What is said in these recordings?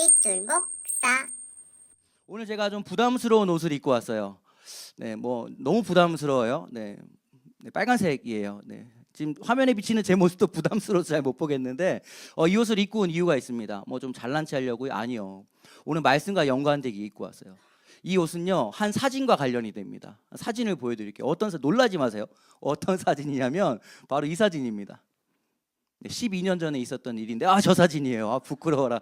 삐뚤 목사. 오늘 제가 좀 부담스러운 옷을 입고 왔어요. 네, 뭐 너무 부담스러워요. 네, 빨간색이에요. 네, 지금 화면에 비치는 제 모습도 부담스러워서 잘 못 보겠는데 이 옷을 입고 온 이유가 있습니다. 뭐 좀 잘난 체 하려고요? 아니요. 오늘 말씀과 연관되게 입고 왔어요. 이 옷은요 한 사진과 관련이 됩니다. 사진을 보여드릴게요. 놀라지 마세요. 어떤 사진이냐면 바로 이 사진입니다. 12년 전에 있었던 일인데 저 사진이에요. 부끄러워라.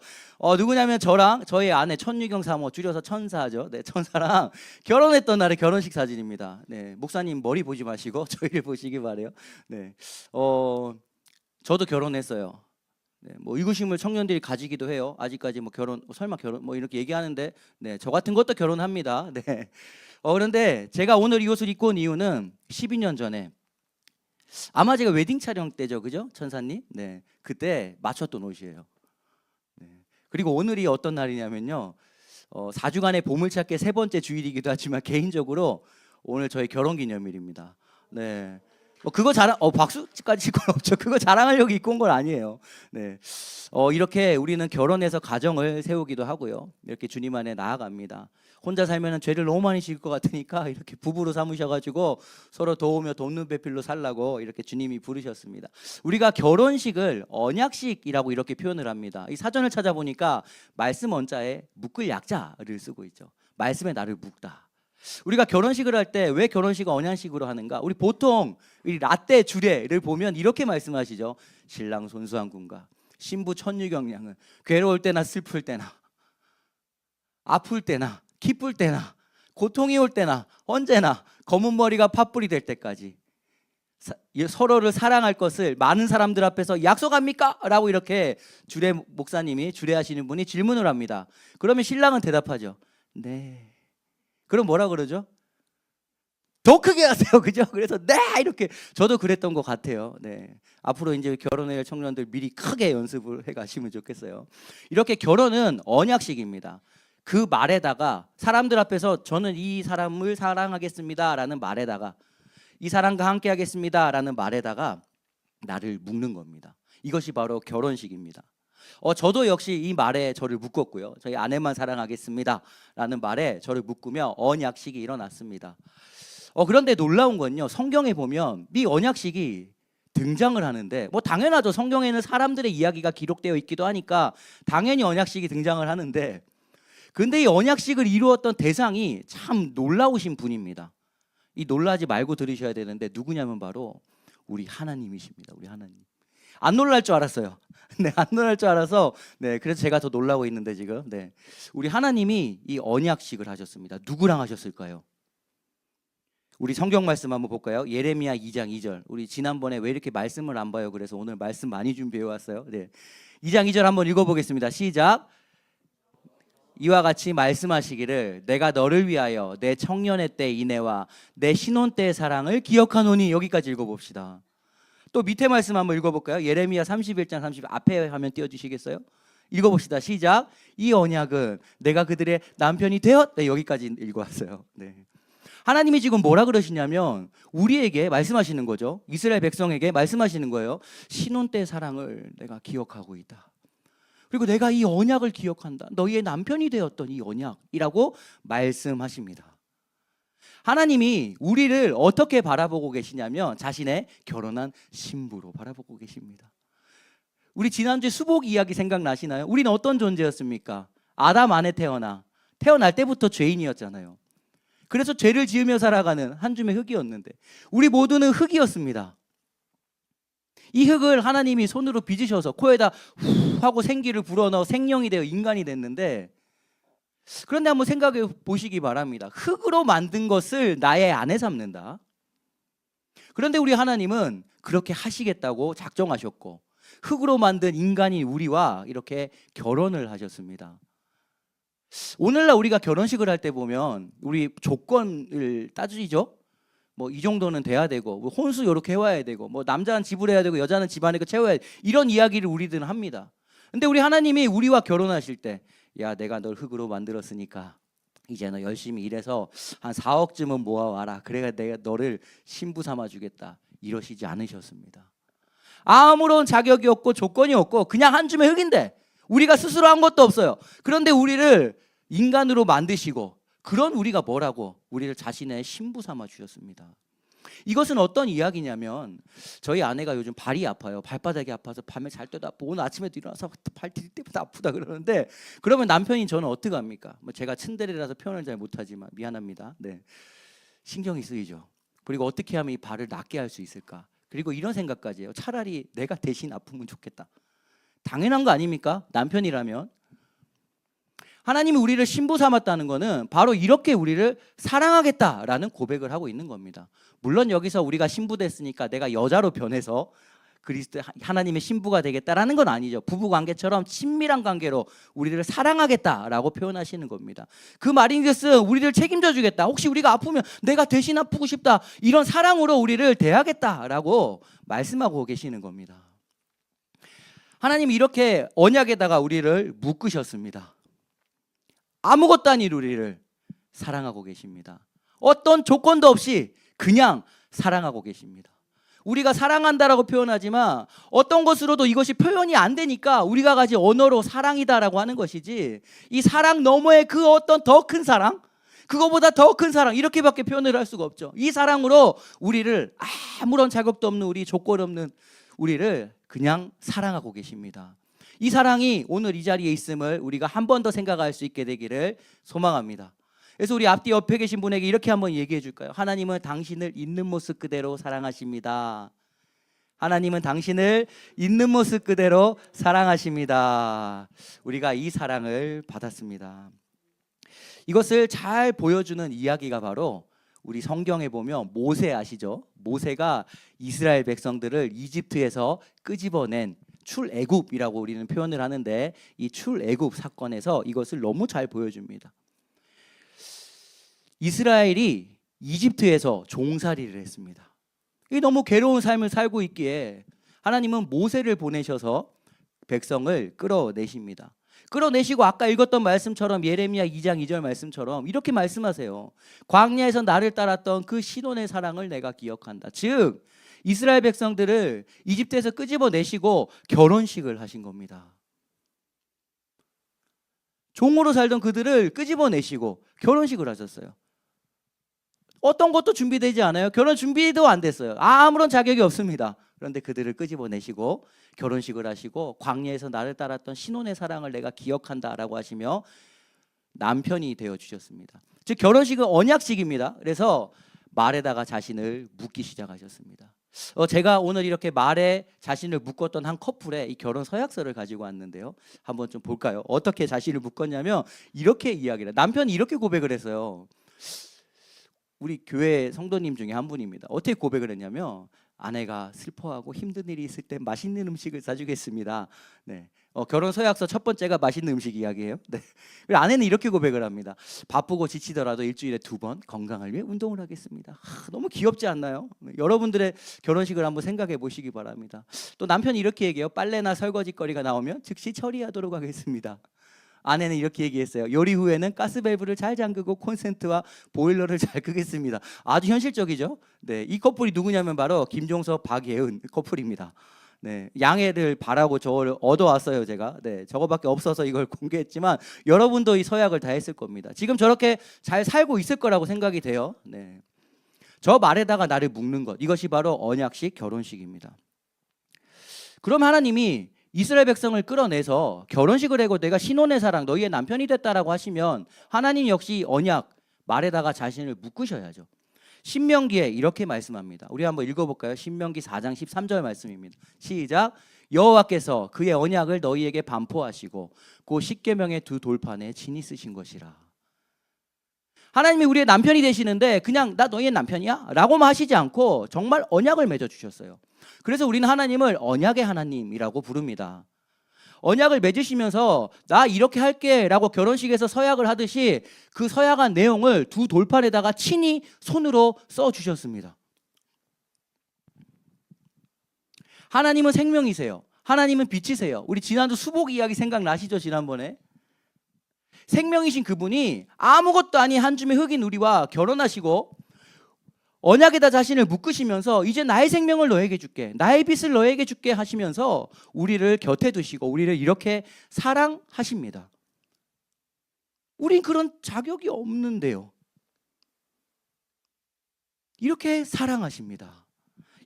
누구냐면 저랑 저희 아내 천유경 사모, 줄여서 천사죠. 네, 천사랑 결혼했던 날의 결혼식 사진입니다. 네, 목사님 머리 보지 마시고 저희를 보시기 바래요. 네, 저도 결혼했어요. 네, 뭐 의구심을 청년들이 가지기도 해요. 아직까지 뭐 설마 결혼 뭐 이렇게 얘기하는데, 네, 저 같은 것도 결혼합니다. 네, 그런데 제가 오늘 이 옷을 입고 온 이유는 12년 전에 아마 제가 웨딩 촬영 때죠, 그죠, 천사님? 네, 그때 맞췄던 옷이에요. 네. 그리고 오늘이 어떤 날이냐면요, 4주간의 보물찾기 세 번째 주일이기도 하지만 개인적으로 오늘 저희 결혼기념일입니다. 네. 그거 박수까지 칠 건 없죠. 그거 자랑하려고 입고 온 건 아니에요. 네. 이렇게 우리는 결혼해서 가정을 세우기도 하고요. 이렇게 주님 안에 나아갑니다. 혼자 살면은 죄를 너무 많이 지을 것 같으니까 이렇게 부부로 삼으셔가지고 서로 도우며 돕는 배필로 살라고 이렇게 주님이 부르셨습니다. 우리가 결혼식을 언약식이라고 이렇게 표현을 합니다. 이 사전을 찾아보니까 말씀 원자에 묶을 약자를 쓰고 있죠. 말씀에 나를 묶다. 우리가 결혼식을 할 때 왜 결혼식을 언약식으로 하는가? 우리 보통 이 라떼 주례를 보면 이렇게 말씀하시죠. 신랑 손수한 군과 신부 천유경 양은 괴로울 때나 슬플 때나 아플 때나 기쁠 때나 고통이 올 때나 언제나 검은 머리가 팥불이 될 때까지 서로를 사랑할 것을 많은 사람들 앞에서 약속합니까? 라고 이렇게 목사님이 주례하시는 분이 질문을 합니다. 그러면 신랑은 대답하죠. 네. 그럼 뭐라 그러죠? 더 크게 하세요, 그죠? 그래서 네 이렇게 저도 그랬던 것 같아요. 네, 앞으로 이제 결혼할 청년들 미리 크게 연습을 해가시면 좋겠어요. 이렇게 결혼은 언약식입니다. 그 말에다가 사람들 앞에서 저는 이 사람을 사랑하겠습니다라는 말에다가 이 사람과 함께하겠습니다라는 말에다가 나를 묶는 겁니다. 이것이 바로 결혼식입니다. 저도 역시 이 말에 저를 묶었고요. 저희 아내만 사랑하겠습니다라는 말에 저를 묶으며 언약식이 일어났습니다. 그런데 놀라운 건요, 성경에 보면 이 언약식이 등장을 하는데 뭐 당연하죠. 성경에는 사람들의 이야기가 기록되어 있기도 하니까 당연히 언약식이 등장을 하는데, 근데 이 언약식을 이루었던 대상이 참 놀라우신 분입니다. 이 놀라지 말고 들으셔야 되는데 누구냐면 바로 우리 하나님이십니다. 우리 하나님. 안 놀랄 줄 알았어요. 네, 안 놀랄 줄 알아서 네, 그래서 제가 더 놀라고 있는데 지금 네, 우리 하나님이 이 언약식을 하셨습니다. 누구랑 하셨을까요? 우리 성경 말씀 한번 볼까요? 예레미야 2장 2절. 우리 지난번에 왜 이렇게 말씀을 안 봐요? 그래서 오늘 말씀 많이 준비해 왔어요. 네, 2장 2절 한번 읽어보겠습니다. 시작. 이와 같이 말씀하시기를 내가 너를 위하여 내 청년의 때 인애와 내 신혼 때의 사랑을 기억하노니. 여기까지 읽어봅시다. 또 밑에 말씀 한번 읽어볼까요? 예레미야 31장 30 앞에 화면 띄워주시겠어요? 읽어봅시다. 시작. 이 언약은 내가 그들의 남편이 되었. 네, 여기까지 읽어왔어요. 네. 하나님이 지금 뭐라 그러시냐면 우리에게 말씀하시는 거죠. 이스라엘 백성에게 말씀하시는 거예요. 신혼 때 사랑을 내가 기억하고 있다. 그리고 내가 이 언약을 기억한다. 너희의 남편이 되었던 이 언약이라고 말씀하십니다. 하나님이 우리를 어떻게 바라보고 계시냐면 자신의 결혼한 신부로 바라보고 계십니다. 우리 지난주에 수복 이야기 생각나시나요? 우리는 어떤 존재였습니까? 아담 안에 태어날 때부터 죄인이었잖아요. 그래서 죄를 지으며 살아가는 한 줌의 흙이었는데 우리 모두는 흙이었습니다. 이 흙을 하나님이 손으로 빚으셔서 코에다 후 하고 생기를 불어넣어 생명이 되어 인간이 됐는데, 그런데 한번 생각해 보시기 바랍니다. 흙으로 만든 것을 나의 아내 삼는다. 그런데 우리 하나님은 그렇게 하시겠다고 작정하셨고 흙으로 만든 인간인 우리와 이렇게 결혼을 하셨습니다. 오늘날 우리가 결혼식을 할 때 보면 우리 조건을 따지죠. 뭐 이 정도는 돼야 되고 뭐 혼수 이렇게 해와야 되고 뭐 남자는 집을 해야 되고 여자는 집안에 채워야 돼. 이런 이야기를 우리들은 합니다. 근데 우리 하나님이 우리와 결혼하실 때 야, 내가 널 흙으로 만들었으니까 이제 너 열심히 일해서 한 4억쯤은 모아와라. 그래야 내가 너를 신부 삼아주겠다. 이러시지 않으셨습니다. 아무런 자격이 없고 조건이 없고 그냥 한 줌의 흙인데 우리가 스스로 한 것도 없어요. 그런데 우리를 인간으로 만드시고 그런 우리가 뭐라고 우리를 자신의 신부 삼아 주셨습니다. 이것은 어떤 이야기냐면 저희 아내가 요즘 발이 아파요. 발바닥이 아파서 밤에 잘 때도 아프고 오늘 아침에도 일어나서 발 디딜 때부터 아프다 그러는데 그러면 남편이 저는 어떻게 합니까? 뭐 제가 츤데레라서 표현을 잘 못하지만 미안합니다. 네, 신경이 쓰이죠. 그리고 어떻게 하면 이 발을 낫게 할 수 있을까? 그리고 이런 생각까지 해요. 차라리 내가 대신 아프면 좋겠다. 당연한 거 아닙니까? 남편이라면. 하나님이 우리를 신부 삼았다는 것은 바로 이렇게 우리를 사랑하겠다라는 고백을 하고 있는 겁니다. 물론 여기서 우리가 신부 됐으니까 내가 여자로 변해서 그리스도 하나님의 신부가 되겠다라는 건 아니죠. 부부 관계처럼 친밀한 관계로 우리를 사랑하겠다라고 표현하시는 겁니다. 그 말인 것은 우리를 책임져 주겠다. 혹시 우리가 아프면 내가 대신 아프고 싶다. 이런 사랑으로 우리를 대하겠다라고 말씀하고 계시는 겁니다. 하나님이 이렇게 언약에다가 우리를 묶으셨습니다. 아무것도 아닌 우리를 사랑하고 계십니다. 어떤 조건도 없이 그냥 사랑하고 계십니다. 우리가 사랑한다라고 표현하지만 어떤 것으로도 이것이 표현이 안 되니까 우리가 가진 언어로 사랑이다라고 하는 것이지 이 사랑 너머의 그 어떤 더 큰 사랑, 그거보다 더 큰 사랑 이렇게밖에 표현을 할 수가 없죠. 이 사랑으로 우리를 아무런 자격도 없는 우리 조건 없는 우리를 그냥 사랑하고 계십니다. 이 사랑이 오늘 이 자리에 있음을 우리가 한 번 더 생각할 수 있게 되기를 소망합니다. 그래서 우리 앞뒤 옆에 계신 분에게 이렇게 한번 얘기해 줄까요? 하나님은 당신을 있는 모습 그대로 사랑하십니다. 하나님은 당신을 있는 모습 그대로 사랑하십니다. 우리가 이 사랑을 받았습니다. 이것을 잘 보여주는 이야기가 바로 우리 성경에 보면 모세 아시죠? 모세가 이스라엘 백성들을 이집트에서 끄집어낸 출애굽이라고 우리는 표현을 하는데 이 출애굽 사건에서 이것을 너무 잘 보여줍니다. 이스라엘이 이집트에서 종살이를 했습니다. 이 너무 괴로운 삶을 살고 있기에 하나님은 모세를 보내셔서 백성을 끌어내십니다. 끌어내시고 아까 읽었던 말씀처럼 예레미야 2장 2절 말씀처럼 이렇게 말씀하세요. 광야에서 나를 따랐던 그 시돈의 사랑을 내가 기억한다. 즉 이스라엘 백성들을 이집트에서 끄집어내시고 결혼식을 하신 겁니다. 종으로 살던 그들을 끄집어내시고 결혼식을 하셨어요. 어떤 것도 준비되지 않아요. 결혼 준비도 안 됐어요. 아무런 자격이 없습니다. 그런데 그들을 끄집어내시고 결혼식을 하시고 광야에서 나를 따랐던 신혼의 사랑을 내가 기억한다라고 하시며 남편이 되어주셨습니다. 즉 결혼식은 언약식입니다. 그래서 말에다가 자신을 묻기 시작하셨습니다. 제가 오늘 이렇게 말에 자신을 묶었던 한 커플의 이 결혼 서약서를 가지고 왔는데요. 한번 좀 볼까요? 어떻게 자신을 묶었냐면 이렇게 이야기를 남편이 이렇게 고백을 했어요. 우리 교회 성도님 중에 한 분입니다. 어떻게 고백을 했냐면 아내가 슬퍼하고 힘든 일이 있을 때 맛있는 음식을 사주겠습니다. 네. 결혼 서약서 첫 번째가 맛있는 음식 이야기예요. 네. 그리고 아내는 이렇게 고백을 합니다. 바쁘고 지치더라도 일주일에 2번 건강을 위해 운동을 하겠습니다. 너무 귀엽지 않나요? 여러분들의 결혼식을 한번 생각해 보시기 바랍니다. 또 남편이 이렇게 얘기해요. 빨래나 설거지거리가 나오면 즉시 처리하도록 하겠습니다. 아내는 이렇게 얘기했어요. 요리 후에는 가스밸브를 잘 잠그고 콘센트와 보일러를 잘 끄겠습니다. 아주 현실적이죠. 네, 이 커플이 누구냐면 바로 김종서, 박예은 커플입니다. 네, 양해를 바라고 저를 얻어왔어요 제가. 네, 저거밖에 없어서 이걸 공개했지만 여러분도 이 서약을 다 했을 겁니다. 지금 저렇게 잘 살고 있을 거라고 생각이 돼요. 네, 저 말에다가 나를 묶는 것 이것이 바로 언약식 결혼식입니다. 그럼 하나님이 이스라엘 백성을 끌어내서 결혼식을 하고 내가 신혼의 사랑 너희의 남편이 됐다라고 하시면 하나님 역시 언약 말에다가 자신을 묶으셔야죠. 신명기에 이렇게 말씀합니다. 우리 한번 읽어볼까요? 신명기 4장 13절 말씀입니다. 시작. 여호와께서 그의 언약을 너희에게 반포하시고 그 십계명의 두 돌판에 친히 쓰신 것이라. 하나님이 우리의 남편이 되시는데 그냥 나 너희의 남편이야? 라고만 하시지 않고 정말 언약을 맺어주셨어요. 그래서 우리는 하나님을 언약의 하나님이라고 부릅니다. 언약을 맺으시면서 나 이렇게 할게 라고 결혼식에서 서약을 하듯이 그 서약한 내용을 두 돌판에다가 친히 손으로 써주셨습니다. 하나님은 생명이세요. 하나님은 빛이세요. 우리 지난주 수복 이야기 생각나시죠? 지난번에 생명이신 그분이 아무것도 아닌 한 줌의 흙인 우리와 결혼하시고 언약에다 자신을 묶으시면서 이제 나의 생명을 너에게 줄게, 나의 빚을 너에게 줄게 하시면서 우리를 곁에 두시고 우리를 이렇게 사랑하십니다. 우린 그런 자격이 없는데요. 이렇게 사랑하십니다.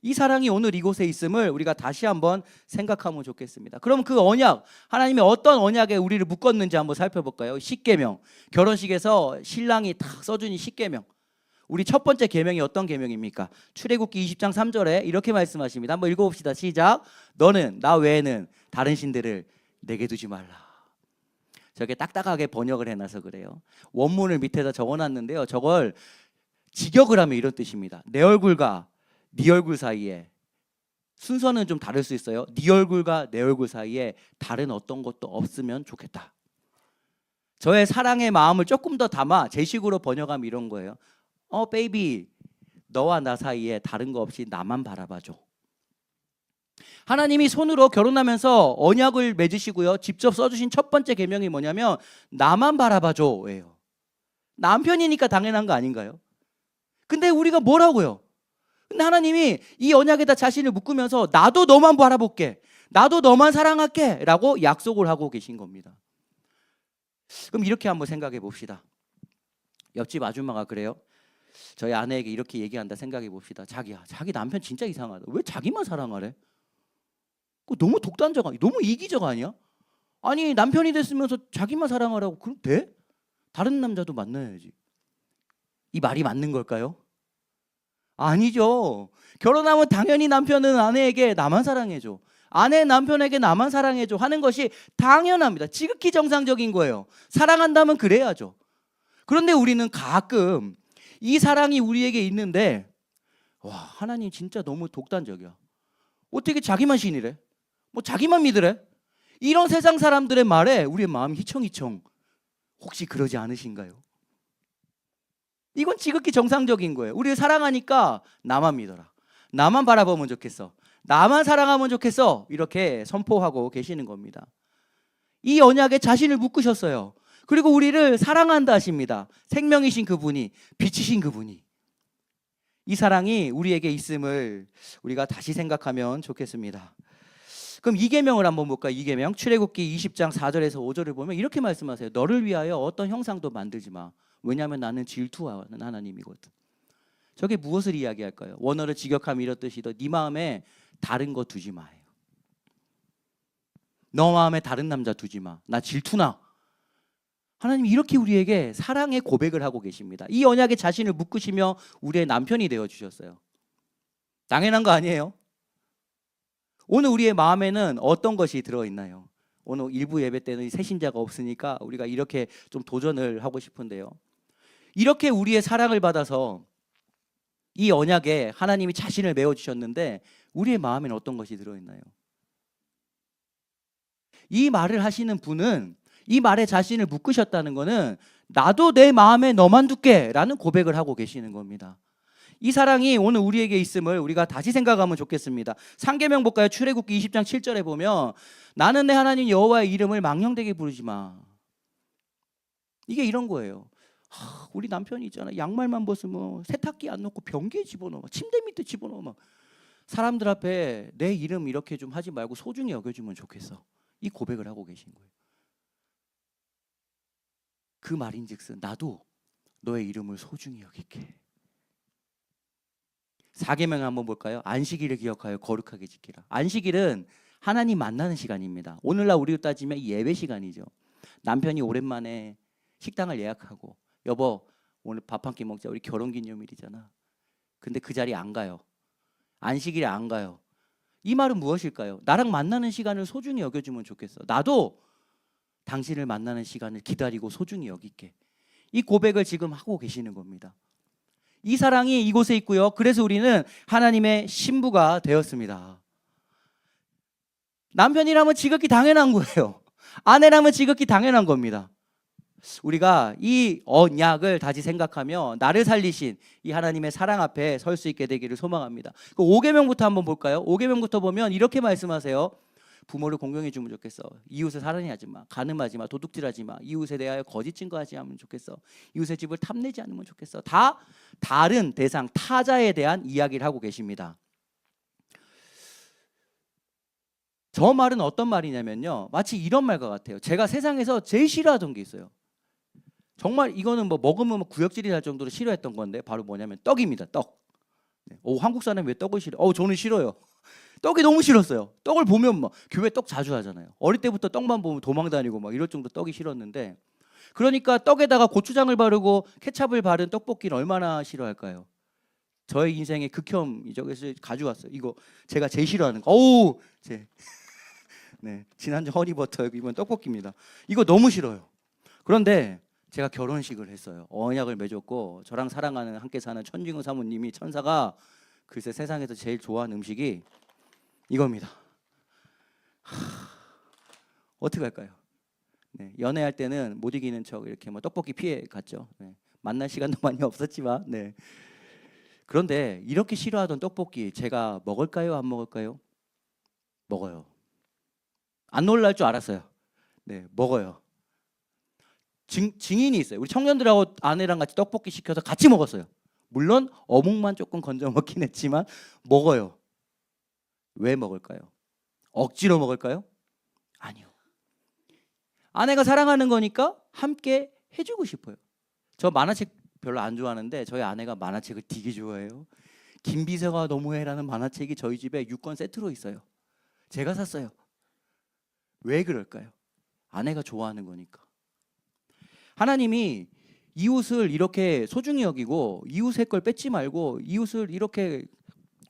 이 사랑이 오늘 이곳에 있음을 우리가 다시 한번 생각하면 좋겠습니다. 그럼 그 언약, 하나님이 어떤 언약에 우리를 묶었는지 한번 살펴볼까요? 십계명, 결혼식에서 신랑이 딱 써준 이 십계명. 우리 첫 번째 계명이 어떤 계명입니까? 출애굽기 20장 3절에 이렇게 말씀하십니다. 한번 읽어봅시다. 시작. 너는 나 외에는 다른 신들을 내게 두지 말라. 저게 딱딱하게 번역을 해놔서 그래요. 원문을 밑에다 적어놨는데요. 저걸 직역을 하면 이런 뜻입니다. 내 얼굴과 네 얼굴 사이에, 순서는 좀 다를 수 있어요. 네 얼굴과 내 얼굴 사이에 다른 어떤 것도 없으면 좋겠다. 저의 사랑의 마음을 조금 더 담아 제 식으로 번역하면 이런 거예요. 베이비, 너와 나 사이에 다른 거 없이 나만 바라봐줘. 하나님이 손으로 결혼하면서 언약을 맺으시고요, 직접 써주신 첫 번째 계명이 뭐냐면 나만 바라봐줘예요. 남편이니까 당연한 거 아닌가요? 근데 우리가 뭐라고요? 근데 하나님이 이 언약에다 자신을 묶으면서 나도 너만 바라볼게, 나도 너만 사랑할게 라고 약속을 하고 계신 겁니다. 그럼 이렇게 한번 생각해 봅시다. 옆집 아줌마가 그래요. 저희 아내에게 이렇게 얘기한다 생각해 봅시다. 자기야, 자기 남편 진짜 이상하다. 왜 자기만 사랑하래? 너무 독단적 아니야? 너무 이기적 아니야? 아니, 남편이 됐으면서 자기만 사랑하라고 그럼 돼? 다른 남자도 만나야지. 이 말이 맞는 걸까요? 아니죠. 결혼하면 당연히 남편은 아내에게 나만 사랑해줘, 아내 남편에게 나만 사랑해줘 하는 것이 당연합니다. 지극히 정상적인 거예요. 사랑한다면 그래야죠. 그런데 우리는 가끔 이 사랑이 우리에게 있는데, 와, 하나님 진짜 너무 독단적이야. 어떻게 자기만 신이래? 뭐 자기만 믿으래? 이런 세상 사람들의 말에 우리의 마음이 휘청휘청. 혹시 그러지 않으신가요? 이건 지극히 정상적인 거예요. 우리를 사랑하니까 나만 믿어라, 나만 바라보면 좋겠어, 나만 사랑하면 좋겠어, 이렇게 선포하고 계시는 겁니다. 이 언약에 자신을 묶으셨어요. 그리고 우리를 사랑한다 하십니다. 생명이신 그분이, 빛이신 그분이. 이 사랑이 우리에게 있음을 우리가 다시 생각하면 좋겠습니다. 그럼 이 계명을 한번 볼까요? 이 계명, 출애굽기 20장 4절에서 5절을 보면 이렇게 말씀하세요. 너를 위하여 어떤 형상도 만들지 마. 왜냐하면 나는 질투하는 하나님이거든. 저게 무엇을 이야기할까요? 원어를 직역하면 이런 뜻이더, 네 마음에 다른 거 두지 마. 너 마음에 다른 남자 두지 마. 나 질투나. 하나님이 이렇게 우리에게 사랑의 고백을 하고 계십니다. 이 언약에 자신을 묶으시며 우리의 남편이 되어주셨어요. 당연한 거 아니에요? 오늘 우리의 마음에는 어떤 것이 들어있나요? 오늘 일부 예배 때는 새신자가 없으니까 우리가 이렇게 좀 도전을 하고 싶은데요. 이렇게 우리의 사랑을 받아서 이 언약에 하나님이 자신을 메워주셨는데 우리의 마음에는 어떤 것이 들어있나요? 이 말을 하시는 분은, 이 말에 자신을 묶으셨다는 것은 나도 내 마음에 너만 둘게 라는 고백을 하고 계시는 겁니다. 이 사랑이 오늘 우리에게 있음을 우리가 다시 생각하면 좋겠습니다. 상계명 볼까요? 출애굽기 20장 7절에 보면 나는 내 하나님 여호와의 이름을 망령되게 부르지 마. 이게 이런 거예요. 우리 남편이 있잖아, 양말만 벗으면 세탁기 안 넣고 변기에 집어넣어, 침대 밑에 집어넣어. 막 사람들 앞에 내 이름 이렇게 좀 하지 말고 소중히 여겨주면 좋겠어. 이 고백을 하고 계신 거예요. 그 말인즉슨 나도 너의 이름을 소중히 여길게. 4계명 한번 볼까요? 안식일을 기억하여 거룩하게 지키라. 안식일은 하나님 만나는 시간입니다. 오늘날 우리로 따지면 예배 시간이죠. 남편이 오랜만에 식당을 예약하고, 여보 오늘 밥 한 끼 먹자, 우리 결혼기념일이잖아. 근데 그 자리에 안 가요. 안식일에 안 가요. 이 말은 무엇일까요? 나랑 만나는 시간을 소중히 여겨주면 좋겠어. 나도 당신을 만나는 시간을 기다리고 소중히 여길게. 이 고백을 지금 하고 계시는 겁니다. 이 사랑이 이곳에 있고요. 그래서 우리는 하나님의 신부가 되었습니다. 남편이라면 지극히 당연한 거예요. 아내라면 지극히 당연한 겁니다. 우리가 이 언약을 다시 생각하며 나를 살리신 이 하나님의 사랑 앞에 설 수 있게 되기를 소망합니다. 5계명부터 한번 볼까요? 5계명부터 보면 이렇게 말씀하세요. 부모를 공경해 주면 좋겠어. 이웃을 사랑하지 마. 간음하지 마. 도둑질하지 마. 이웃에 대하여 거짓 증거하지 않으면 좋겠어. 이웃의 집을 탐내지 않으면 좋겠어. 다 다른 대상, 타자에 대한 이야기를 하고 계십니다. 저 말은 어떤 말이냐면요, 마치 이런 말과 같아요. 제가 세상에서 제일 싫어하던 게 있어요. 정말 이거는 뭐 먹으면 구역질이 날 정도로 싫어했던 건데, 바로 뭐냐면 떡입니다. 떡. 한국 사람이 왜 떡을 싫어? 저는 싫어요. 떡이 너무 싫었어요. 떡을 보면 막 교회 떡 자주 하잖아요. 어릴 때부터 떡만 보면 도망 다니고 막 이럴 정도 떡이 싫었는데, 그러니까 떡에다가 고추장을 바르고 케찹을 바른 떡볶이를 얼마나 싫어할까요? 저의 인생의 극혐이죠. 그래서 가져왔어요. 이거 제가 제일 싫어하는 거. 네, 지난주 허니버터, 이번 떡볶이입니다. 이거 너무 싫어요. 그런데 제가 결혼식을 했어요. 언약을 맺었고, 저랑 사랑하는 함께 사는 천중훈 사모님이, 천사가 글쎄 세상에서 제일 좋아하는 음식이 이겁니다. 어떻게 할까요? 네, 연애할 때는 못 이기는 척 이렇게 뭐 떡볶이 피해 갔죠. 네, 만날 시간도 많이 없었지만, 네. 그런데 이렇게 싫어하던 떡볶이 제가 먹을까요? 안 먹을까요? 먹어요. 안 놀랄 줄 알았어요. 네, 먹어요. 증인이 있어요. 우리 청년들하고 아내랑 같이 떡볶이 시켜서 같이 먹었어요. 물론 어묵만 조금 건져 먹긴 했지만 먹어요. 왜 먹을까요? 억지로 먹을까요? 아니요. 아내가 사랑하는 거니까 함께 해주고 싶어요. 저 만화책 별로 안 좋아하는데 저희 아내가 만화책을 되게 좋아해요. 김비서가 너무해라는 만화책이 저희 집에 6권 세트로 있어요. 제가 샀어요. 왜 그럴까요? 아내가 좋아하는 거니까. 하나님이 이웃을 이렇게 소중히 여기고 이웃의 걸 뺏지 말고 이웃을 이렇게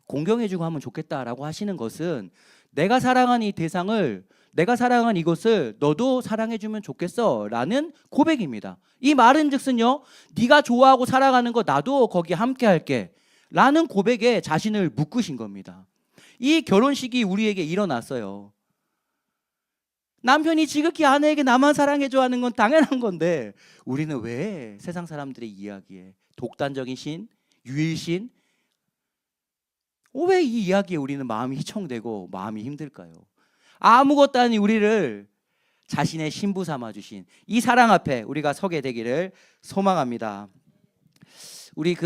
공경해주고 하면 좋겠다라고 하시는 것은, 내가 사랑한 이 대상을, 내가 사랑한 이것을 너도 사랑해주면 좋겠어 라는 고백입니다. 이 말은 즉슨요, 네가 좋아하고 사랑하는 거 나도 거기 함께 할게 라는 고백에 자신을 묶으신 겁니다. 이 결혼식이 우리에게 일어났어요. 남편이 지극히 아내에게 나만 사랑해줘 하는 건 당연한 건데, 우리는 왜 세상 사람들의 이야기에, 독단적인 신, 유일신, 왜 이 이야기에 우리는 마음이 휘청되고 마음이 힘들까요? 아무것도 아닌 우리를 자신의 신부 삼아주신 이 사랑 앞에 우리가 서게 되기를 소망합니다. 우리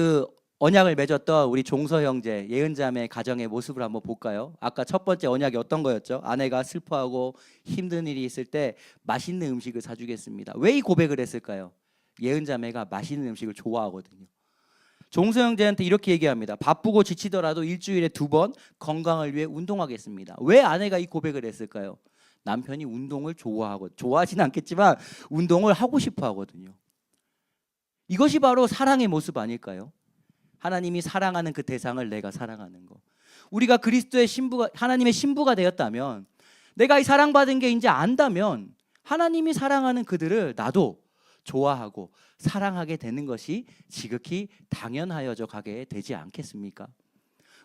언약을 맺었던 우리 종서 형제, 예은자매 가정의 모습을 한번 볼까요? 아까 첫 번째 언약이 어떤 거였죠? 아내가 슬퍼하고 힘든 일이 있을 때 맛있는 음식을 사주겠습니다. 왜 이 고백을 했을까요? 예은자매가 맛있는 음식을 좋아하거든요. 종서 형제한테 이렇게 얘기합니다. 바쁘고 지치더라도 일주일에 2번 건강을 위해 운동하겠습니다. 왜 아내가 이 고백을 했을까요? 남편이 운동을 좋아하진 않겠지만 운동을 하고 싶어 하거든요. 이것이 바로 사랑의 모습 아닐까요? 하나님이 사랑하는 그 대상을 내가 사랑하는 거. 우리가 그리스도의 신부가, 하나님의 신부가 되었다면, 내가 이 사랑받은 게 이제 안다면 하나님이 사랑하는 그들을 나도 좋아하고 사랑하게 되는 것이 지극히 당연하여져 가게 되지 않겠습니까?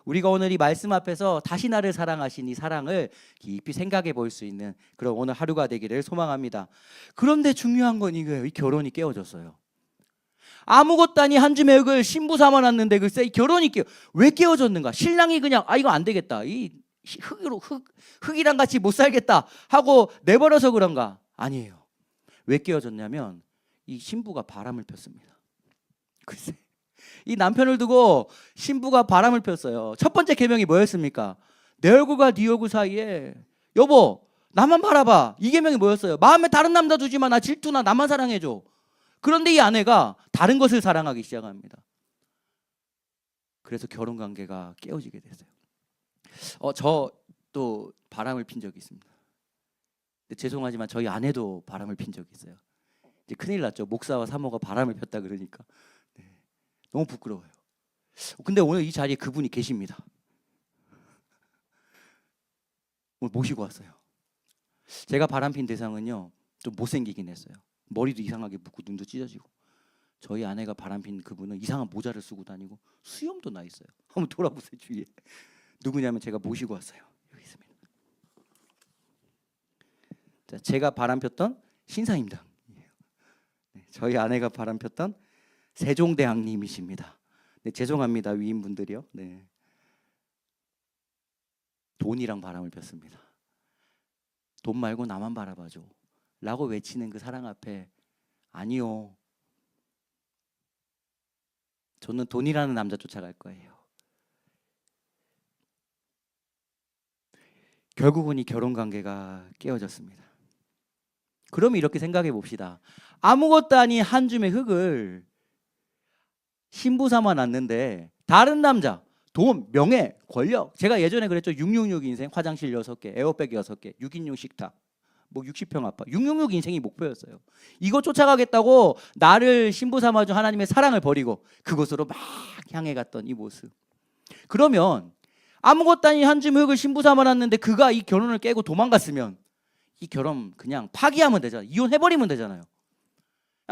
우리가 오늘 이 말씀 앞에서 다시 나를 사랑하신 이 사랑을 깊이 생각해 볼 수 있는 그런 오늘 하루가 되기를 소망합니다. 그런데 중요한 건 이거예요. 이 결혼이 깨어졌어요. 아무것도 아닌 한 줌의 흙을 신부 삼아놨는데 글쎄 이 결혼이 왜 깨어졌는가? 신랑이 그냥 이거 안 되겠다, 이 흙이랑 같이 못 살겠다 하고 내버려서 그런가? 아니에요. 왜 깨어졌냐면 이 신부가 바람을 폈습니다. 글쎄, 이 남편을 두고 신부가 바람을 폈어요. 첫 번째 계명이 뭐였습니까? 내 얼굴과 네 얼굴 사이에, 여보 나만 바라봐. 이 계명이 뭐였어요? 마음에 다른 남자 두지 마. 나 질투나. 나만 사랑해줘. 그런데 이 아내가 다른 것을 사랑하기 시작합니다. 그래서 결혼 관계가 깨어지게 됐어요. 저도 바람을 핀 적이 있습니다. 근데 죄송하지만 저희 아내도 바람을 핀 적이 있어요. 이제 큰일 났죠. 목사와 사모가 바람을 폈다 그러니까. 네. 너무 부끄러워요. 근데 오늘 이 자리에 그분이 계십니다. 오늘 모시고 왔어요. 제가 바람핀 대상은요, 좀 못생기긴 했어요. 머리도 이상하게 붓고 눈도 찢어지고. 저희 아내가 바람핀 그분은 이상한 모자를 쓰고 다니고 수염도 나 있어요. 한번 돌아보세요 주위에. 누구냐면 제가 모시고 왔어요. 여기 있습니다. 자, 제가 바람폈던 신사임당. 네, 저희 아내가 바람폈던 세종대왕님이십니다. 네, 죄송합니다 위인분들이요. 네. 돈이랑 바람을 폈습니다. 돈 말고 나만 바라봐줘 라고 외치는 그 사랑 앞에 아니요, 저는 돈이라는 남자 쫓아갈 거예요. 결국은 이 결혼 관계가 깨어졌습니다. 그럼 이렇게 생각해 봅시다. 아무것도 아닌 한 줌의 흙을 신부 삼아 놨는데 다른 남자, 돈, 명예, 권력, 제가 예전에 그랬죠. 666 인생, 화장실 6개, 에어백 6개, 6인용 식탁, 뭐 60평 아파트, 666 인생이 목표였어요. 이거 쫓아가겠다고 나를 신부 삼아준 하나님의 사랑을 버리고 그곳으로 막 향해 갔던 이 모습. 그러면 아무것도 아닌 한 줌의 흙을 신부 삼아 놨는데 그가 이 결혼을 깨고 도망갔으면 이 결혼 그냥 파기하면 되잖아요. 이혼해버리면 되잖아요.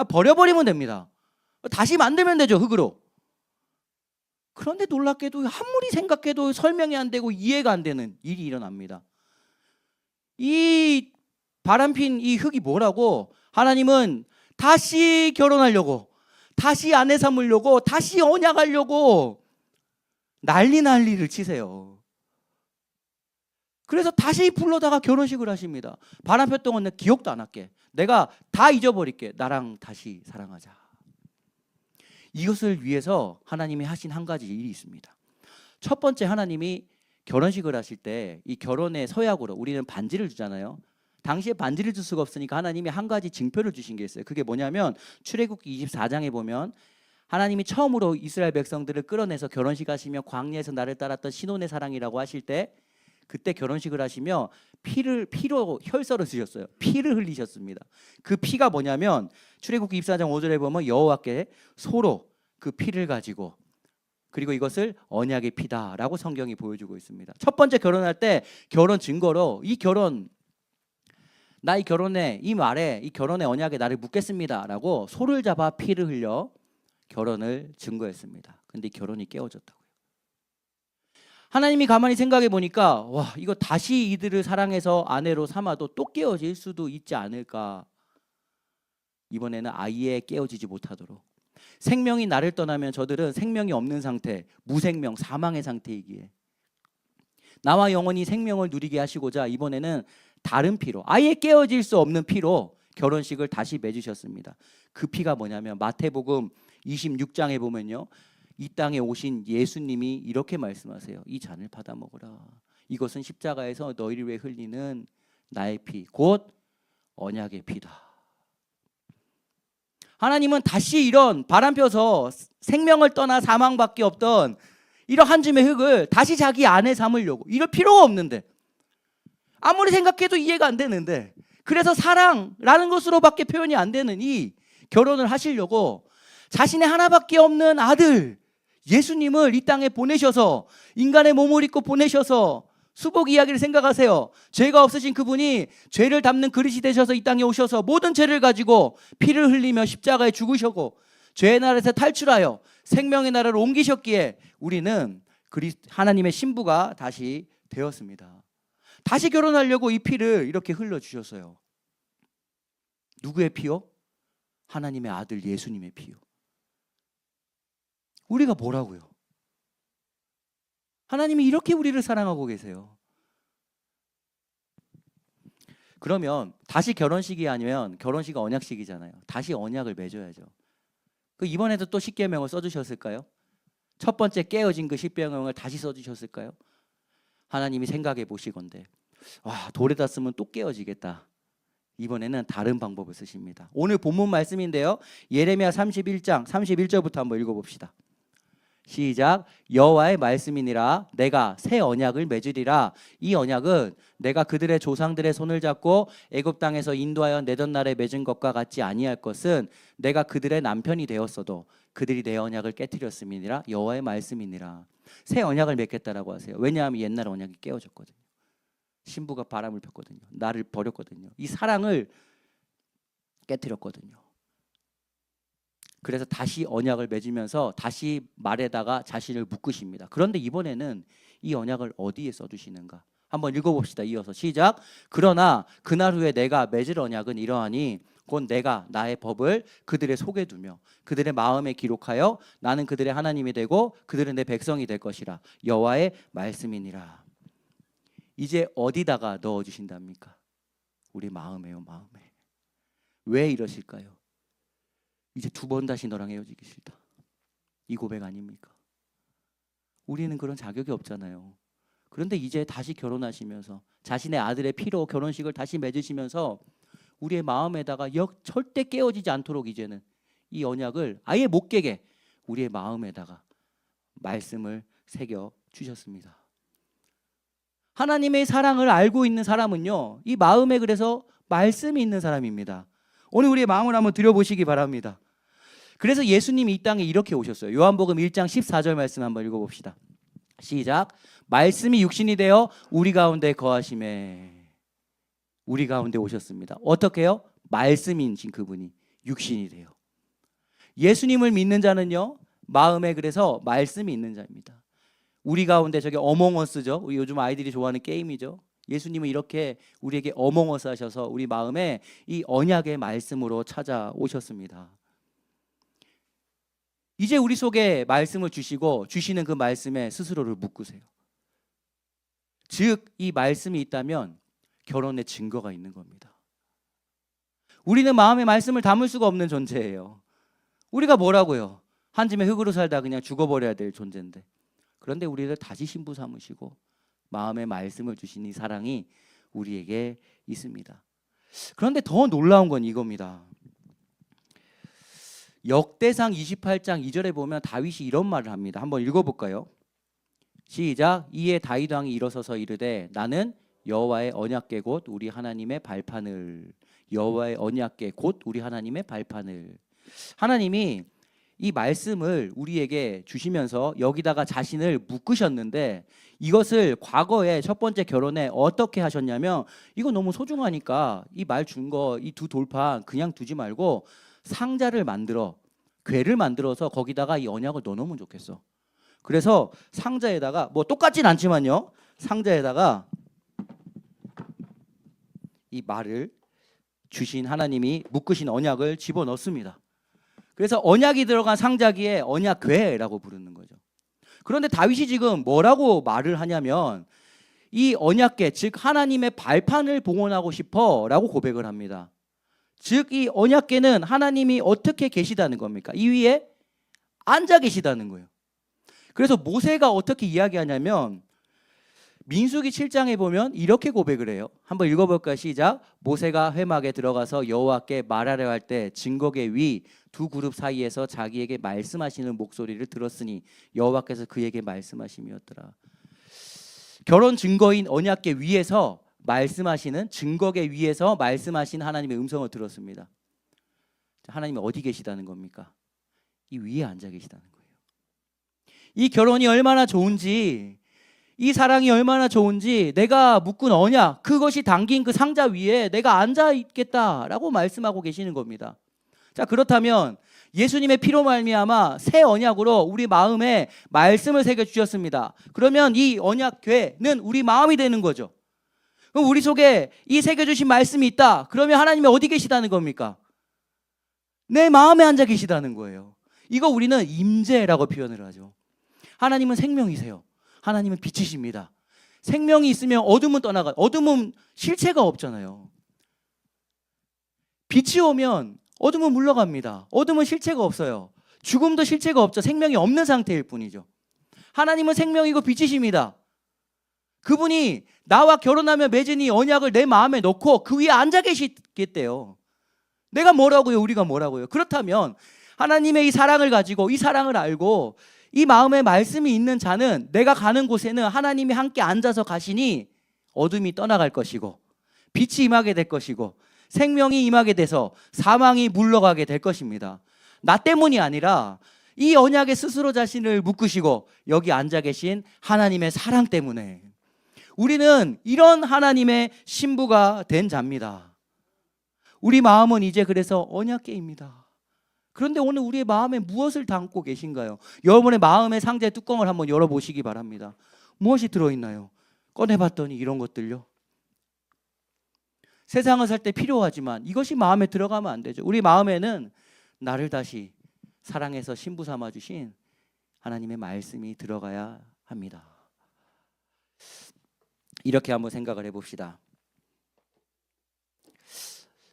버려버리면 됩니다. 다시 만들면 되죠, 흙으로. 그런데 놀랍게도 아무리 생각해도 설명이 안 되고 이해가 안 되는 일이 일어납니다. 이 바람핀 이 흙이 뭐라고? 하나님은 다시 결혼하려고, 다시 아내 삼으려고, 다시 언약하려고 난리를 치세요. 그래서 다시 불러다가 결혼식을 하십니다. 바람 폈던 건 기억도 안 할게. 내가 다 잊어버릴게. 나랑 다시 사랑하자. 이것을 위해서 하나님이 하신 한 가지 일이 있습니다. 첫 번째, 하나님이 결혼식을 하실 때 이 결혼의 서약으로 우리는 반지를 주잖아요. 당시에 반지를 줄 수가 없으니까 하나님이 한 가지 증표를 주신 게 있어요. 그게 뭐냐면 출애굽기 24장에 보면 하나님이 처음으로 이스라엘 백성들을 끌어내서 결혼식 하시며 광야에서 나를 따랐던 신혼의 사랑이라고 하실 때 그때 결혼식을 하시며 피로 혈서를 쓰셨어요. 피를 흘리셨습니다. 그 피가 뭐냐면 출애굽기 24장 5절에 보면 여호와께 소로 그 피를 가지고, 그리고 이것을 언약의 피다라고 성경이 보여주고 있습니다. 첫 번째 결혼할 때 결혼 증거로 이 결혼, 나 이 결혼에 이 말에 이 결혼의 언약에 나를 묻겠습니다라고 소를 잡아 피를 흘려 결혼을 증거했습니다. 근데 결혼이 깨어졌다고요. 하나님이 가만히 생각해 보니까 와, 이거 다시 이들을 사랑해서 아내로 삼아도 또 깨어질 수도 있지 않을까. 이번에는 아예 깨어지지 못하도록, 생명이 나를 떠나면 저들은 생명이 없는 상태, 무생명, 사망의 상태이기에 나와 영원히 생명을 누리게 하시고자 이번에는 다른 피로, 아예 깨어질 수 없는 피로 결혼식을 다시 맺으셨습니다. 그 피가 뭐냐면 마태복음 26장에 보면요, 이 땅에 오신 예수님이 이렇게 말씀하세요. 이 잔을 받아 먹으라. 이것은 십자가에서 너희를 위해 흘리는 나의 피, 곧 언약의 피다. 하나님은 다시 이런 바람 펴서 생명을 떠나 사망밖에 없던 이런 한 줌의 흙을 다시 자기 안에 삼으려고, 이럴 필요가 없는데, 아무리 생각해도 이해가 안 되는데, 그래서 사랑라는 것으로밖에 표현이 안 되는 이 결혼을 하시려고 자신의 하나밖에 없는 아들 예수님을 이 땅에 보내셔서, 인간의 몸을 입고 보내셔서, 수복 이야기를 생각하세요. 죄가 없으신 그분이 죄를 담는 그릇이 되셔서 이 땅에 오셔서 모든 죄를 가지고 피를 흘리며 십자가에 죽으셨고 죄의 나라에서 탈출하여 생명의 나라를 옮기셨기에 우리는 하나님의 신부가 다시 되었습니다. 다시 결혼하려고 이 피를 이렇게 흘려주셨어요. 누구의 피요? 하나님의 아들 예수님의 피요. 우리가 뭐라고요? 하나님이 이렇게 우리를 사랑하고 계세요. 그러면 다시 결혼식이 아니면 결혼식이 언약식이잖아요. 다시 언약을 맺어야죠. 그 이번에도 또 십계명을 써주셨을까요? 첫 번째 깨어진 그 십계명을 다시 써주셨을까요? 하나님이 생각해 보시건대 와, 돌에다 쓰면 또 깨어지겠다. 이번에는 다른 방법을 쓰십니다. 오늘 본문 말씀인데요, 예레미야 31장 31절부터 한번 읽어봅시다. 시작. 여호와의 말씀이니라. 내가 새 언약을 맺으리라. 이 언약은 내가 그들의 조상들의 손을 잡고 애굽 땅에서 인도하여 내던 날에 맺은 것과 같지 아니할 것은 내가 그들의 남편이 되었어도 그들이 내 언약을 깨뜨렸음이니라. 여호와의 말씀이니라. 새 언약을 맺겠다라고 하세요. 왜냐하면 옛날 언약이 깨어졌거든요. 신부가 바람을 폈거든요. 나를 버렸거든요. 이 사랑을 깨뜨렸거든요. 그래서 다시 언약을 맺으면서 다시 말에다가 자신을 묶으십니다. 그런데 이번에는 이 언약을 어디에 써두시는가? 한번 읽어봅시다. 이어서 시작. 그러나 그날 후에 내가 맺을 언약은 이러하니 곧 내가 나의 법을 그들의 속에 두며 그들의 마음에 기록하여 나는 그들의 하나님이 되고 그들은 내 백성이 될 것이라. 여호와의 말씀이니라. 이제 어디다가 넣어주신답니까? 우리 마음에요, 마음에. 왜 이러실까요? 이제 2번 다시 너랑 헤어지기 싫다. 이 고백 아닙니까? 우리는 그런 자격이 없잖아요. 그런데 이제 다시 결혼하시면서 자신의 아들의 피로 결혼식을 다시 맺으시면서 우리의 마음에다가 절대 깨어지지 않도록 이제는 이 언약을 아예 못 깨게 우리의 마음에다가 말씀을 새겨 주셨습니다. 하나님의 사랑을 알고 있는 사람은요, 이 마음에 그래서 말씀이 있는 사람입니다. 오늘 우리의 마음을 한번 들여보시기 바랍니다. 그래서 예수님이 이 땅에 이렇게 오셨어요. 요한복음 1장 14절 말씀 한번 읽어봅시다. 시작. 말씀이 육신이 되어 우리 가운데 거하심에. 우리 가운데 오셨습니다. 어떻게요? 말씀이신 그분이 육신이 돼요. 예수님을 믿는 자는요, 마음에 그래서 말씀이 있는 자입니다. 우리 가운데 저게 어몽어스죠. 우리 요즘 아이들이 좋아하는 게임이죠. 예수님은 이렇게 우리에게 어몽어스 하셔서 우리 마음에 이 언약의 말씀으로 찾아오셨습니다. 이제 우리 속에 말씀을 주시고 주시는 그 말씀에 스스로를 묶으세요. 즉, 이 말씀이 있다면 결혼의 증거가 있는 겁니다. 우리는 마음에 말씀을 담을 수가 없는 존재예요. 우리가 뭐라고요? 한 줌의 흙으로 살다 그냥 죽어버려야 될 존재인데, 그런데 우리를 다시 신부 삼으시고 마음에 말씀을 주신 이 사랑이 우리에게 있습니다. 그런데 더 놀라운 건 이겁니다. 역대상 28장 2절에 보면 다윗이 이런 말을 합니다. 한번 읽어볼까요? 시작. 이에 다윗 왕이 일어서서 이르되 나는 여호와의 언약궤 곧 우리 하나님의 발판을. 여호와의 언약궤 곧 우리 하나님의 발판을. 하나님이 이 말씀을 우리에게 주시면서 여기다가 자신을 묶으셨는데, 이것을 과거에 첫 번째 결혼에 어떻게 하셨냐면, 이거 너무 소중하니까 이 말 준 거 이 2돌판 그냥 두지 말고 상자를 만들어, 궤를 만들어서 거기다가 이 언약을 넣어놓으면 좋겠어. 그래서 상자에다가, 뭐 똑같진 않지만요, 상자에다가 이 말을 주신 하나님이 묶으신 언약을 집어넣습니다. 그래서 언약이 들어간 상자기에 언약궤라고 부르는 거죠. 그런데 다윗이 지금 뭐라고 말을 하냐면, 이 언약궤, 즉 하나님의 발판을 봉헌하고 싶어라고 고백을 합니다. 즉 이 언약궤는 하나님이 어떻게 계시다는 겁니까? 이 위에 앉아 계시다는 거예요. 그래서 모세가 어떻게 이야기하냐면, 민수기 7장에 보면 이렇게 고백을 해요. 한번 읽어볼까요? 시작. 모세가 회막에 들어가서 여호와께 말하려 할 때 증거궤 위 2그룹 사이에서 자기에게 말씀하시는 목소리를 들었으니 여호와께서 그에게 말씀하심이었더라. 결혼 증거인 언약궤 위에서 말씀하시는, 증거궤 위에서 말씀하신 하나님의 음성을 들었습니다. 하나님이 어디 계시다는 겁니까? 이 위에 앉아 계시다는 거예요. 이 결혼이 얼마나 좋은지, 이 사랑이 얼마나 좋은지, 내가 묶은 언약, 그것이 담긴 그 상자 위에 내가 앉아 있겠다라고 말씀하고 계시는 겁니다. 자, 그렇다면 예수님의 피로 말미암아 새 언약으로 우리 마음에 말씀을 새겨 주셨습니다. 그러면 이 언약궤는 우리 마음이 되는 거죠. 그럼 우리 속에 이 새겨 주신 말씀이 있다. 그러면 하나님이 어디 계시다는 겁니까? 내 마음에 앉아 계시다는 거예요. 이거 우리는 임재라고 표현을 하죠. 하나님은 생명이세요. 하나님은 빛이십니다. 생명이 있으면 어둠은 떠나가. 어둠은 실체가 없잖아요. 빛이 오면 어둠은 물러갑니다. 어둠은 실체가 없어요. 죽음도 실체가 없죠. 생명이 없는 상태일 뿐이죠. 하나님은 생명이고 빛이십니다. 그분이 나와 결혼하며 맺은 이 언약을 내 마음에 넣고 그 위에 앉아 계시겠대요. 내가 뭐라고요? 우리가 뭐라고요? 그렇다면 하나님의 이 사랑을 가지고, 이 사랑을 알고 이 마음에 말씀이 있는 자는 내가 가는 곳에는 하나님이 함께 앉아서 가시니 어둠이 떠나갈 것이고 빛이 임하게 될 것이고 생명이 임하게 돼서 사망이 물러가게 될 것입니다. 나 때문이 아니라 이 언약에 스스로 자신을 묶으시고 여기 앉아 계신 하나님의 사랑 때문에 우리는 이런 하나님의 신부가 된 자입니다. 우리 마음은 이제 그래서 언약궤입니다. 그런데 오늘 우리의 마음에 무엇을 담고 계신가요? 여러분의 마음의 상자의 뚜껑을 한번 열어보시기 바랍니다. 무엇이 들어있나요? 꺼내봤더니 이런 것들요. 세상을 살 때 필요하지만 이것이 마음에 들어가면 안 되죠. 우리 마음에는 나를 다시 사랑해서 신부 삼아주신 하나님의 말씀이 들어가야 합니다. 이렇게 한번 생각을 해봅시다.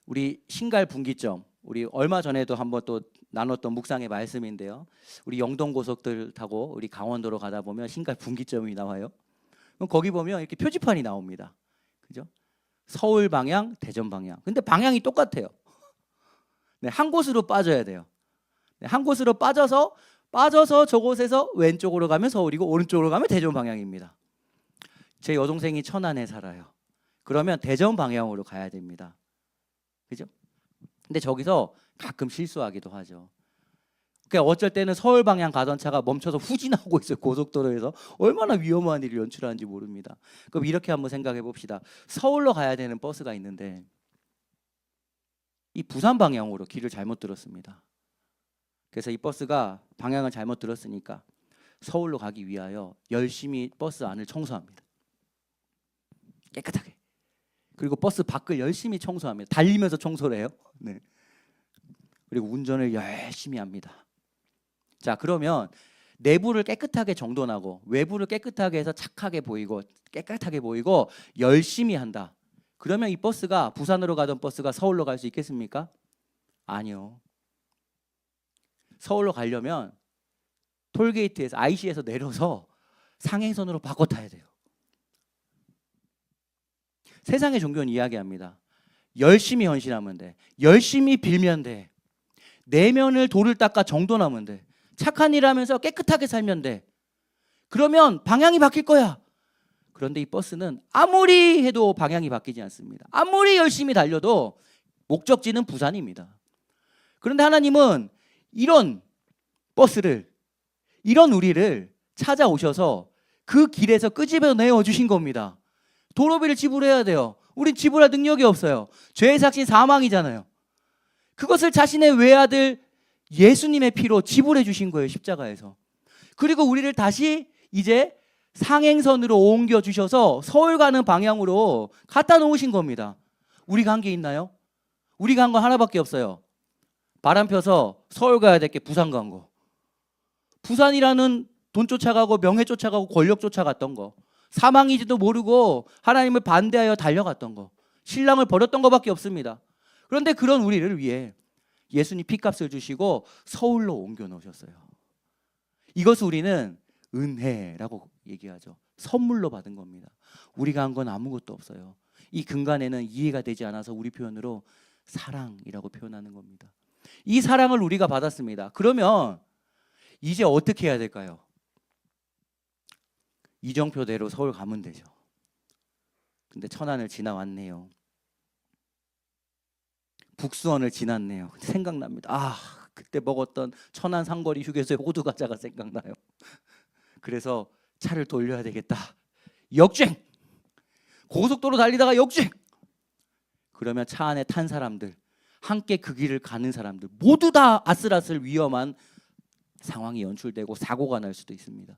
우리 신갈 분기점, 우리 얼마 전에도 한번 또 나눴던 묵상의 말씀인데요. 우리 영동 고속들 타고 우리 강원도로 가다 보면 신갈 분기점이 나와요. 그럼 거기 보면 이렇게 표지판이 나옵니다. 그죠? 서울 방향, 대전 방향. 근데 방향이 똑같아요. 네, 한 곳으로 빠져야 돼요. 네, 한 곳으로 빠져서 저곳에서 왼쪽으로 가면 서울이고 오른쪽으로 가면 대전 방향입니다. 제 여동생이 천안에 살아요. 그러면 대전 방향으로 가야 됩니다. 그죠? 근데 저기서 가끔 실수하기도 하죠. 그러니까 어쩔 때는 서울 방향 가던 차가 멈춰서 후진하고 있어요. 고속도로에서. 얼마나 위험한 일을 연출하는지 모릅니다. 그럼 이렇게 한번 생각해 봅시다. 서울로 가야 되는 버스가 있는데 이 부산 방향으로 길을 잘못 들었습니다. 그래서 이 버스가 방향을 잘못 들었으니까 서울로 가기 위하여 열심히 버스 안을 청소합니다. 깨끗하게. 그리고 버스 밖을 열심히 청소합니다. 달리면서 청소를 해요. 네. 그리고 운전을 열심히 합니다. 자, 그러면 내부를 깨끗하게 정돈하고 외부를 깨끗하게 해서 착하게 보이고 깨끗하게 보이고 열심히 한다. 그러면 이 버스가 부산으로 가던 버스가 서울로 갈 수 있겠습니까? 아니요. 서울로 가려면 톨게이트에서 IC에서 내려서 상행선으로 바꿔 타야 돼요. 세상의 종교는 이야기합니다. 열심히 헌신하면 돼. 열심히 빌면 돼. 내면을 돌을 닦아 정돈하면 돼. 착한 일 하면서 깨끗하게 살면 돼. 그러면 방향이 바뀔 거야. 그런데 이 버스는 아무리 해도 방향이 바뀌지 않습니다. 아무리 열심히 달려도 목적지는 부산입니다. 그런데 하나님은 이런 버스를, 이런 우리를 찾아오셔서 그 길에서 끄집어내어 주신 겁니다. 도로비를 지불해야 돼요. 우린 지불할 능력이 없어요. 죄의 삭신 사망이잖아요. 그것을 자신의 외아들 예수님의 피로 지불해 주신 거예요. 십자가에서. 그리고 우리를 다시 이제 상행선으로 옮겨 주셔서 서울 가는 방향으로 갖다 놓으신 겁니다. 우리가 한 게 있나요? 우리가 한 거 하나밖에 없어요. 바람 펴서 서울 가야 될 게 부산 간 거. 부산이라는 돈 쫓아가고 명예 쫓아가고 권력 쫓아갔던 거. 사망이지도 모르고 하나님을 반대하여 달려갔던 거. 신랑을 버렸던 거밖에 없습니다. 그런데 그런 우리를 위해 예수님 피값을 주시고 서울로 옮겨 놓으셨어요. 이것을 우리는 은혜라고 얘기하죠. 선물로 받은 겁니다. 우리가 한 건 아무것도 없어요. 이 근간에는 이해가 되지 않아서 우리 표현으로 사랑이라고 표현하는 겁니다. 이 사랑을 우리가 받았습니다. 그러면 이제 어떻게 해야 될까요? 이정표대로 서울 가면 되죠. 근데 천안을 지나왔네요. 북수원을 지났네요. 생각납니다. 아, 그때 먹었던 천안 상거리 휴게소의 호두 과자가 생각나요. 그래서 차를 돌려야 되겠다. 역주행! 고속도로 달리다가 역주행! 그러면 차 안에 탄 사람들, 함께 그 길을 가는 사람들 모두 다 아슬아슬 위험한 상황이 연출되고 사고가 날 수도 있습니다.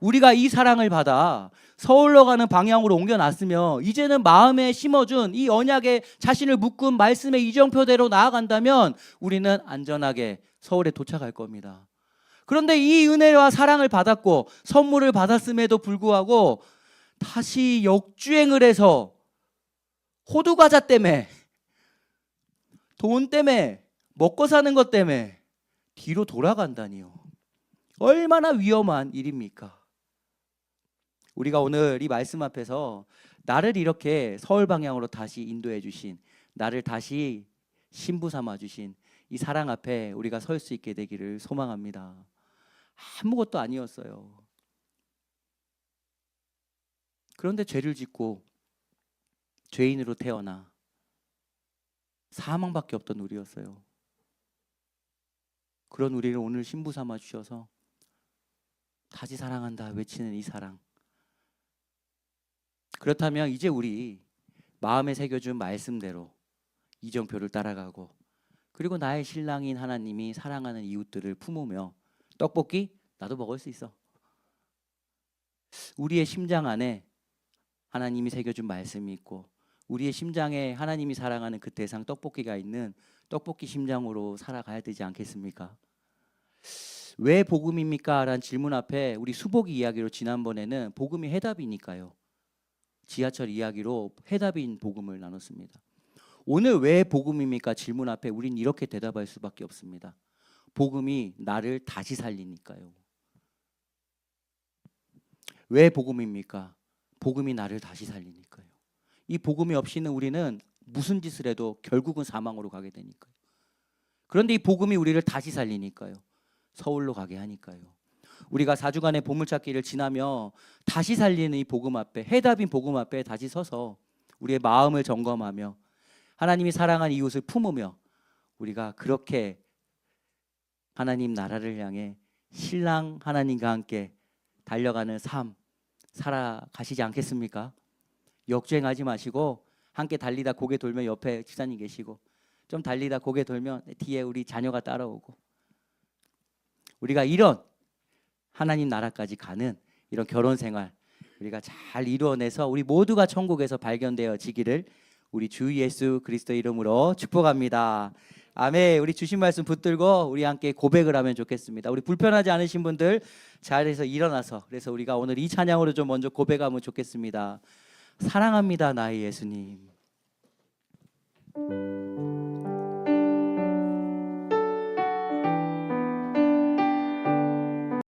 우리가 이 사랑을 받아 서울로 가는 방향으로 옮겨놨으며 이제는 마음에 심어준 이 언약에 자신을 묶은 말씀의 이정표대로 나아간다면 우리는 안전하게 서울에 도착할 겁니다. 그런데 이 은혜와 사랑을 받았고 선물을 받았음에도 불구하고 다시 역주행을 해서 호두과자 때문에, 돈 때문에, 먹고 사는 것 때문에 뒤로 돌아간다니요. 얼마나 위험한 일입니까? 우리가 오늘 이 말씀 앞에서 나를 이렇게 서울 방향으로 다시 인도해 주신, 나를 다시 신부 삼아 주신 이 사랑 앞에 우리가 설 수 있게 되기를 소망합니다. 아무것도 아니었어요. 그런데 죄를 짓고 죄인으로 태어나 사망밖에 없던 우리였어요. 그런 우리를 오늘 신부 삼아 주셔서 다시 사랑한다 외치는 이 사랑. 그렇다면 이제 우리 마음에 새겨준 말씀대로 이정표를 따라가고 그리고 나의 신랑인 하나님이 사랑하는 이웃들을 품으며 떡볶이 나도 먹을 수 있어. 우리의 심장 안에 하나님이 새겨준 말씀이 있고 우리의 심장에 하나님이 사랑하는 그 대상 떡볶이가 있는 떡볶이 심장으로 살아가야 되지 않겠습니까? 왜 복음입니까? 라는 질문 앞에 우리 수복이 이야기로 지난번에는 복음이 해답이니까요. 지하철 이야기로 해답인 복음을 나눴습니다. 오늘 왜 복음입니까? 질문 앞에 우린 이렇게 대답할 수밖에 없습니다. 복음이 나를 다시 살리니까요. 왜 복음입니까? 복음이 나를 다시 살리니까요. 이 복음이 없이는 우리는 무슨 짓을 해도 결국은 사망으로 가게 되니까요. 그런데 이 복음이 우리를 다시 살리니까요. 서울로 가게 하니까요. 우리가 4주간의 보물찾기를 지나며 다시 살리는 이 복음 앞에, 해답인 복음 앞에 다시 서서 우리의 마음을 점검하며 하나님이 사랑한 이웃을 품으며 우리가 그렇게 하나님 나라를 향해 신랑 하나님과 함께 달려가는 삶 살아가시지 않겠습니까? 역주행하지 마시고 함께 달리다 고개 돌면 옆에 집사님 계시고, 좀 달리다 고개 돌면 뒤에 우리 자녀가 따라오고, 우리가 이런 하나님 나라까지 가는 이런 결혼 생활 우리가 잘 이루어내서 우리 모두가 천국에서 발견되어지기를 우리 주 예수 그리스도 이름으로 축복합니다. 아멘. 우리 주신 말씀 붙들고 우리 함께 고백을 하면 좋겠습니다. 우리 불편하지 않으신 분들 자리에서 일어나서, 그래서 우리가 오늘 이 찬양으로 좀 먼저 고백하면 좋겠습니다. 사랑합니다 나의 예수님.